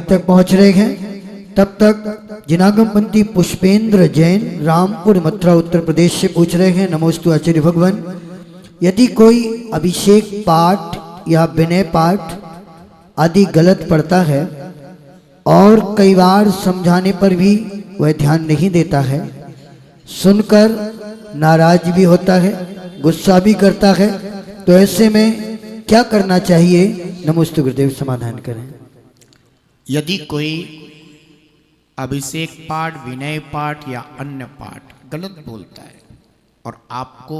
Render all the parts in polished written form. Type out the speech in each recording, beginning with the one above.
तक पहुंच रहे हैं, तब तक जिनागमपंथी पुष्पेंद्र जैन रामपुर मथुरा उत्तर प्रदेश से पूछ रहे हैं। नमोस्तु आचार्य भगवान। यदि कोई अभिषेक पाठ या विनय पाठ आदि गलत पढ़ता है और कई बार समझाने पर भी वह ध्यान नहीं देता है, सुनकर नाराज भी होता है, गुस्सा भी करता है, तो ऐसे में क्या करना चाहिए? नमोस्तु गुरुदेव, समाधान करें। यदि कोई अभिषेक पाठ, विनय पाठ या अन्य पाठ गलत बोलता है और आपको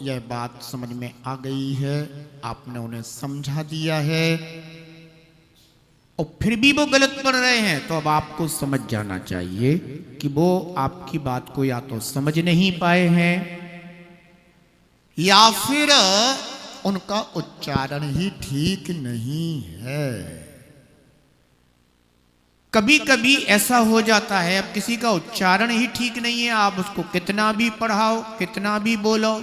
यह बात समझ में आ गई है, आपने उन्हें समझा दिया है और फिर भी वो गलत पढ़ रहे हैं, तो अब आपको समझ जाना चाहिए कि वो आपकी बात को या तो समझ नहीं पाए हैं या फिर उनका उच्चारण ही ठीक नहीं है। कभी कभी ऐसा हो जाता है, अब किसी का उच्चारण ही ठीक नहीं है, आप उसको कितना भी पढ़ाओ, कितना भी बोलो,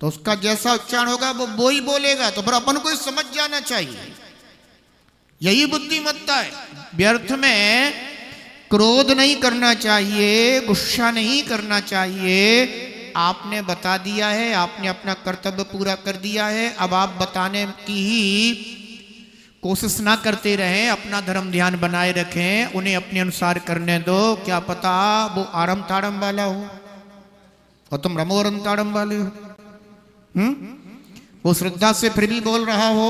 तो उसका जैसा उच्चारण होगा वो ही बोलेगा। तो फिर अपन को समझ जाना चाहिए, यही बुद्धिमत्ता है। व्यर्थ में क्रोध नहीं करना चाहिए, गुस्सा नहीं करना चाहिए। आपने बता दिया है, आपने अपना कर्तव्य पूरा कर दिया है, अब आप बताने की ही कोशिश ना करते रहें, अपना धर्म ध्यान बनाए रखें, उन्हें अपने अनुसार करने दो। क्या पता वो आरम ताड़म वाला हो और तुम रमोरम ताड़म वाले हो। वो श्रद्धा से फिर भी बोल रहा हो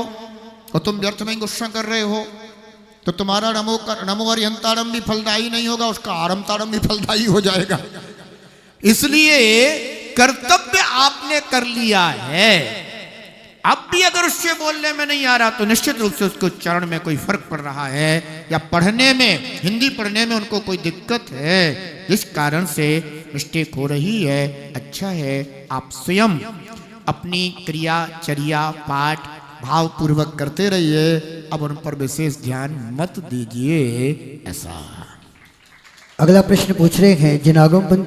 और तुम व्यर्थ में गुस्सा कर रहे हो, तो तुम्हारा नमो अरिहंताड़म भी फलदायी नहीं होगा, उसका आरम ताड़म भी फलदायी हो जाएगा। इसलिए कर्तव्य आपने कर लिया है, अब भी अगर उससे बोलने में नहीं आ रहा तो निश्चित रूप से उसके उच्चारण में कोई फर्क पड़ रहा है या पढ़ने में, हिंदी पढ़ने में उनको कोई दिक्कत है, जिस कारण से मिस्टेक हो रही है। अच्छा है आप स्वयं अपनी क्रिया चर्या पाठ भावपूर्वक करते रहिए, अब उन पर विशेष ध्यान मत दीजिए। ऐसा अगला प्रश्न पूछ रहे हैं जिनागमपंथी